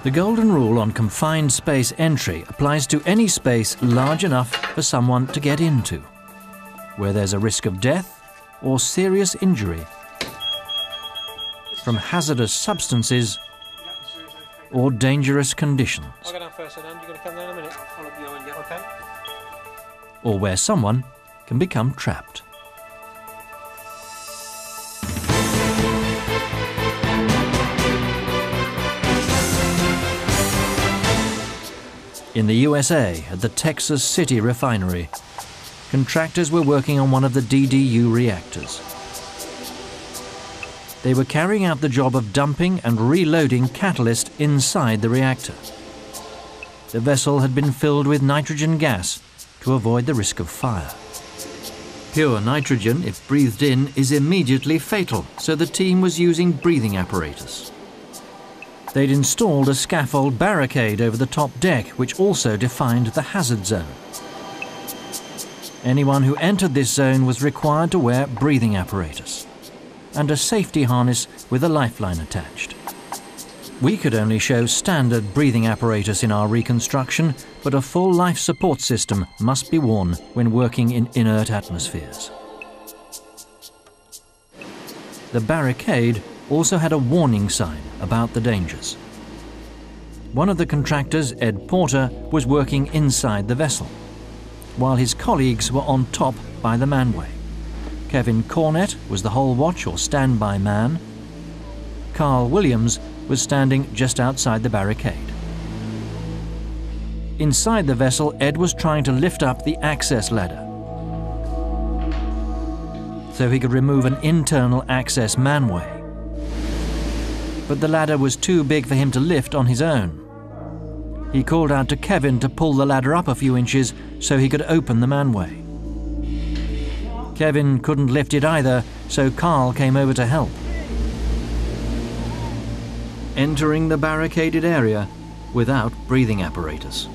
The golden rule on confined space entry applies to any space large enough for someone to get into, where there's a risk of death or serious injury from hazardous substances or dangerous conditions. I'll go down first, and you're going to come down in a minute. I'll look behind you, okay? Or where someone can become trapped. In the USA, at the Texas City refinery, contractors were working on one of the DDU reactors. They were carrying out the job of dumping and reloading catalyst inside the reactor. The vessel had been filled with nitrogen gas to avoid the risk of fire. Pure nitrogen, if breathed in, is immediately fatal, so the team was using breathing apparatus. They'd installed a scaffold barricade over the top deck, which also defined the hazard zone. Anyone who entered this zone was required to wear breathing apparatus and a safety harness with a lifeline attached. We could only show standard breathing apparatus in our reconstruction, but a full life support system must be worn when working in inert atmospheres. The barricade also had a warning sign about the dangers. One of the contractors, Ed Porter, was working inside the vessel, while his colleagues were on top by the manway. Kevin Cornett was the hull watch or standby man. Carl Williams was standing just outside the barricade. Inside the vessel, Ed was trying to lift up the access ladder so he could remove an internal access manway. But the ladder was too big for him to lift on his own. He called out to Kevin to pull the ladder up a few inches so he could open the manway. Kevin couldn't lift it either, so Carl came over to help. Entering the barricaded area without breathing apparatus.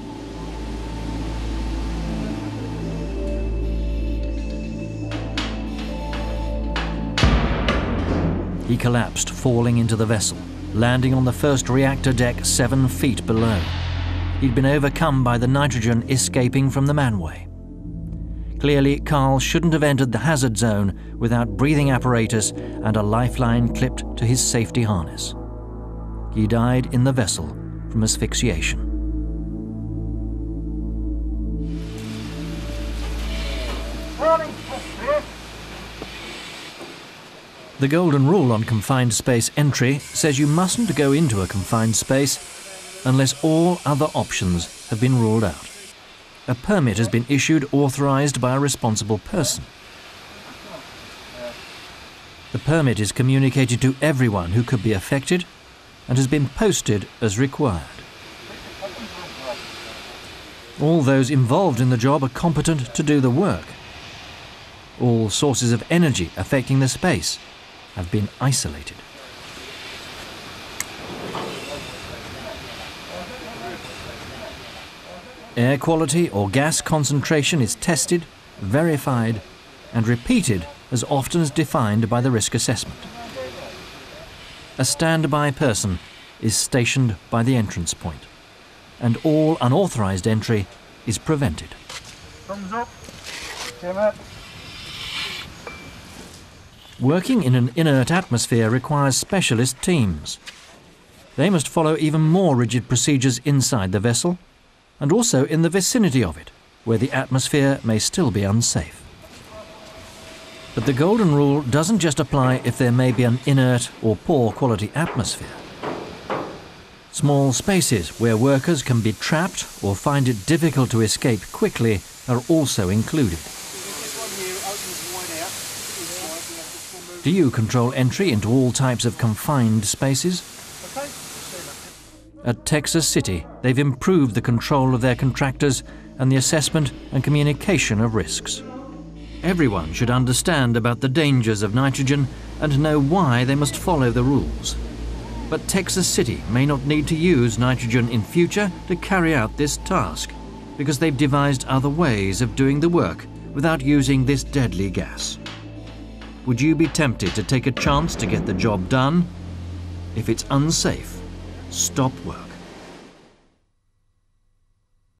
He collapsed, falling into the vessel, landing on the first reactor deck 7 feet below. He'd been overcome by the nitrogen escaping from the manway. Clearly, Carl shouldn't have entered the hazard zone without breathing apparatus and a lifeline clipped to his safety harness. He died in the vessel from asphyxiation. The golden rule on confined space entry says you mustn't go into a confined space unless all other options have been ruled out. A permit has been issued authorized by a responsible person. The permit is communicated to everyone who could be affected and has been posted as required. All those involved in the job are competent to do the work. All sources of energy affecting the space have been isolated. Air quality or gas concentration is tested, verified, and repeated as often as defined by the risk assessment. A standby person is stationed by the entrance point, and all unauthorized entry is prevented. Thumbs up. Came up. Working in an inert atmosphere requires specialist teams. They must follow even more rigid procedures inside the vessel, and also in the vicinity of it, where the atmosphere may still be unsafe. But the golden rule doesn't just apply if there may be an inert or poor quality atmosphere. Small spaces where workers can be trapped or find it difficult to escape quickly are also included. Do you control entry into all types of confined spaces? At Texas City, they've improved the control of their contractors and the assessment and communication of risks. Everyone should understand about the dangers of nitrogen and know why they must follow the rules. But Texas City may not need to use nitrogen in future to carry out this task, because they've devised other ways of doing the work without using this deadly gas. Would you be tempted to take a chance to get the job done? If it's unsafe, stop work.